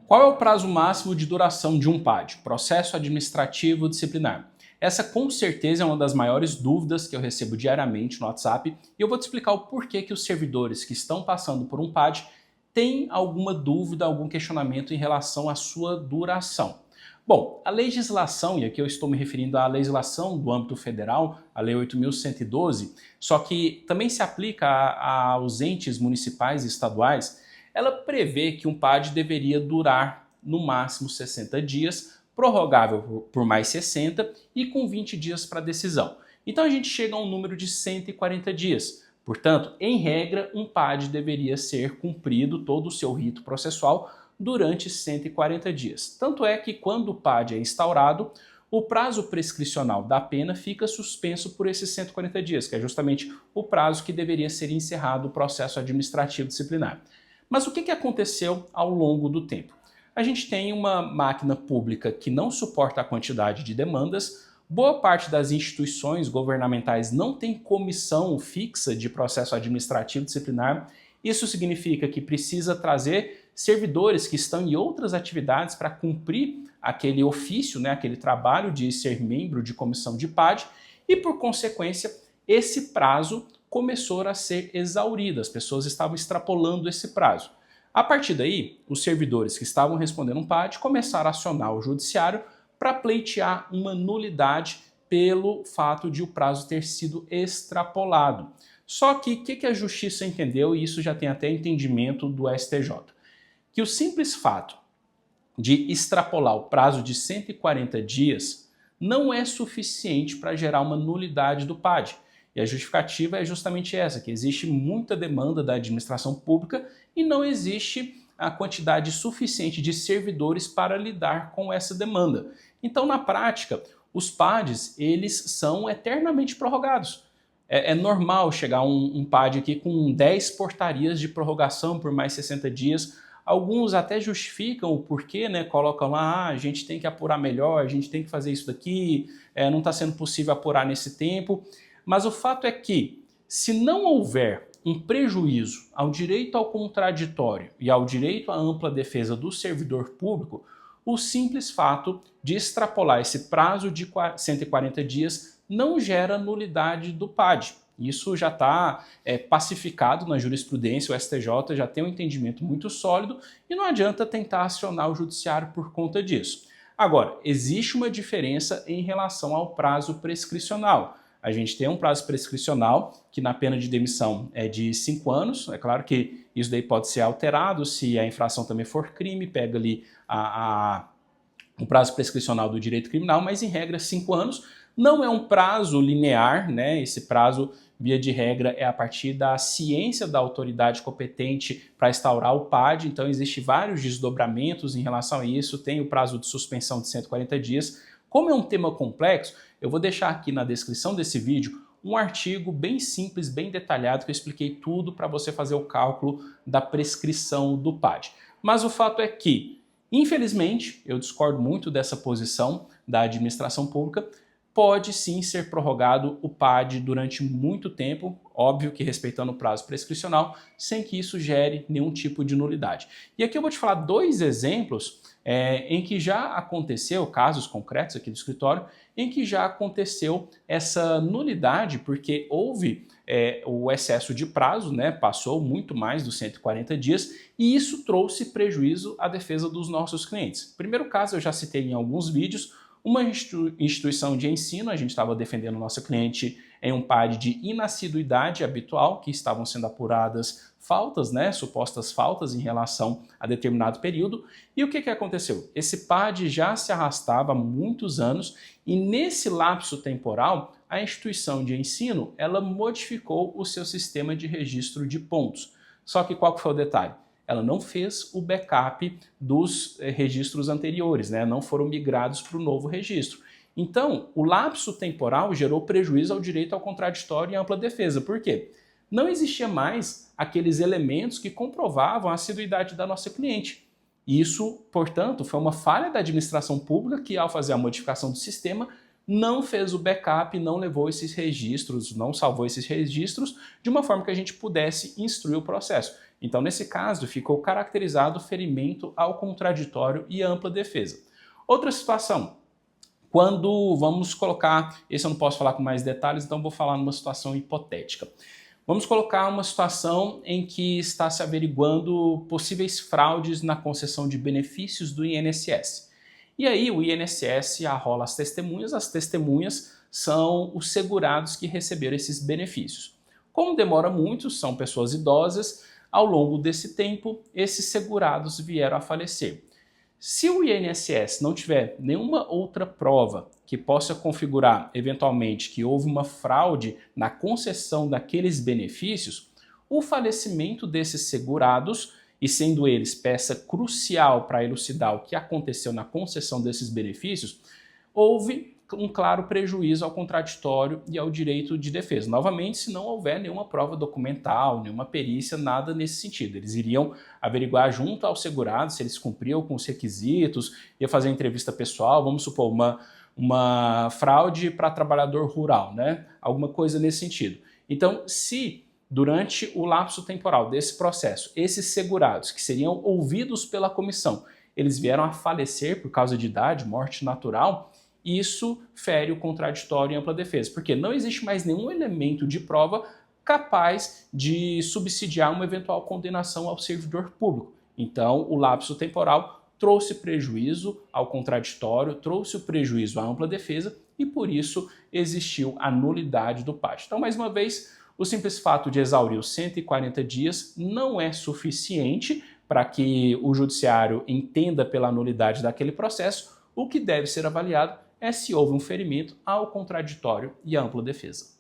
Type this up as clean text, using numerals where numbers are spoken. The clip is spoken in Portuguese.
Qual é o prazo máximo de duração de um PAD, processo administrativo disciplinar? Essa com certeza é uma das maiores dúvidas que eu recebo diariamente no WhatsApp e eu vou te explicar o porquê que os servidores que estão passando por um PAD têm alguma dúvida, algum questionamento em relação à sua duração. Bom, a legislação, e aqui eu estou me referindo à legislação do âmbito federal, a Lei 8.112, só que também se aplica aos entes municipais e estaduais. Ela prevê que um PAD deveria durar no máximo 60 dias, prorrogável por mais 60 e com 20 dias para decisão. Então a gente chega a um número de 140 dias. Portanto, em regra, um PAD deveria ser cumprido todo o seu rito processual durante 140 dias. Tanto é que quando o PAD é instaurado, o prazo prescricional da pena fica suspenso por esses 140 dias, que é justamente o prazo que deveria ser encerrado o processo administrativo disciplinar. Mas o que aconteceu ao longo do tempo? A gente tem uma máquina pública que não suporta a quantidade de demandas, boa parte das instituições governamentais não tem comissão fixa de processo administrativo disciplinar. Isso significa que precisa trazer servidores que estão em outras atividades para cumprir aquele ofício, aquele trabalho de ser membro de comissão de PAD e, por consequência, esse prazo começou a ser exaurido, as pessoas estavam extrapolando esse prazo. A partir daí, os servidores que estavam respondendo um PAD começaram a acionar o judiciário para pleitear uma nulidade pelo fato de o prazo ter sido extrapolado. Só que o que a justiça entendeu, e isso já tem até entendimento do STJ, que o simples fato de extrapolar o prazo de 140 dias não é suficiente para gerar uma nulidade do PAD. E a justificativa é justamente essa, que existe muita demanda da administração pública e não existe a quantidade suficiente de servidores para lidar com essa demanda. Então, na prática, os PADs, eles são eternamente prorrogados. É normal chegar um PAD aqui com 10 portarias de prorrogação por mais 60 dias. Alguns até justificam o porquê, colocam lá, a gente tem que apurar melhor, a gente tem que fazer isso daqui, não está sendo possível apurar nesse tempo. Mas o fato é que, se não houver um prejuízo ao direito ao contraditório e ao direito à ampla defesa do servidor público, o simples fato de extrapolar esse prazo de 140 dias não gera nulidade do PAD. Isso já está pacificado na jurisprudência, o STJ já tem um entendimento muito sólido e não adianta tentar acionar o judiciário por conta disso. Agora, existe uma diferença em relação ao prazo prescricional. A gente tem um prazo prescricional que na pena de demissão é de 5 anos. É claro que isso daí pode ser alterado se a infração também for crime, pega ali o prazo prescricional do direito criminal, mas em regra 5 anos. Não é um prazo linear, esse prazo, via de regra, é a partir da ciência da autoridade competente para instaurar o PAD, então existem vários desdobramentos em relação a isso, tem o prazo de suspensão de 140 dias. Como é um tema complexo, eu vou deixar aqui na descrição desse vídeo um artigo bem simples, bem detalhado, que eu expliquei tudo para você fazer o cálculo da prescrição do PAD. Mas o fato é que, infelizmente, eu discordo muito dessa posição da administração pública, pode sim ser prorrogado o PAD durante muito tempo, óbvio que respeitando o prazo prescricional, sem que isso gere nenhum tipo de nulidade. E aqui eu vou te falar 2 exemplos em que já aconteceu, casos concretos aqui do escritório, em que já aconteceu essa nulidade porque houve o excesso de prazo, passou muito mais dos 140 dias e isso trouxe prejuízo à defesa dos nossos clientes. Primeiro caso eu já citei em alguns vídeos, uma instituição de ensino, a gente estava defendendo nossa cliente em um PAD de inassiduidade habitual, que estavam sendo apuradas faltas, supostas faltas em relação a determinado período. E o que aconteceu? Esse PAD já se arrastava há muitos anos e nesse lapso temporal, a instituição de ensino ela modificou o seu sistema de registro de pontos. Só que qual que foi o detalhe? Ela não fez o backup dos registros anteriores, não foram migrados para o novo registro. Então, o lapso temporal gerou prejuízo ao direito ao contraditório e ampla defesa. Por quê? Não existia mais aqueles elementos que comprovavam a assiduidade da nossa cliente. Isso, portanto, foi uma falha da administração pública que, ao fazer a modificação do sistema, não fez o backup, não levou esses registros, não salvou esses registros de uma forma que a gente pudesse instruir o processo. Então, nesse caso, ficou caracterizado ferimento ao contraditório e ampla defesa. Outra situação, quando vamos colocar, esse eu não posso falar com mais detalhes, então vou falar numa situação hipotética. Vamos colocar uma situação em que está se averiguando possíveis fraudes na concessão de benefícios do INSS. E aí o INSS arrola as testemunhas são os segurados que receberam esses benefícios. Como demora muito, são pessoas idosas, ao longo desse tempo, esses segurados vieram a falecer. Se o INSS não tiver nenhuma outra prova que possa configurar, eventualmente, que houve uma fraude na concessão daqueles benefícios, o falecimento desses segurados, e sendo eles peça crucial para elucidar o que aconteceu na concessão desses benefícios, houve um claro prejuízo ao contraditório e ao direito de defesa. Novamente, se não houver nenhuma prova documental, nenhuma perícia, nada nesse sentido. Eles iriam averiguar junto ao segurado se eles cumpriam com os requisitos, ia fazer entrevista pessoal, vamos supor, uma fraude para trabalhador rural, né? Alguma coisa nesse sentido. Então, se durante o lapso temporal desse processo, esses segurados que seriam ouvidos pela comissão, eles vieram a falecer por causa de idade, morte natural, isso fere o contraditório e ampla defesa, porque não existe mais nenhum elemento de prova capaz de subsidiar uma eventual condenação ao servidor público. Então, o lapso temporal trouxe prejuízo ao contraditório, trouxe o prejuízo à ampla defesa e, por isso, existiu a nulidade do pátio. Então, mais uma vez, o simples fato de exaurir os 140 dias não é suficiente para que o judiciário entenda pela nulidade daquele processo. O que deve ser avaliado é se houve um ferimento ao contraditório e à ampla defesa.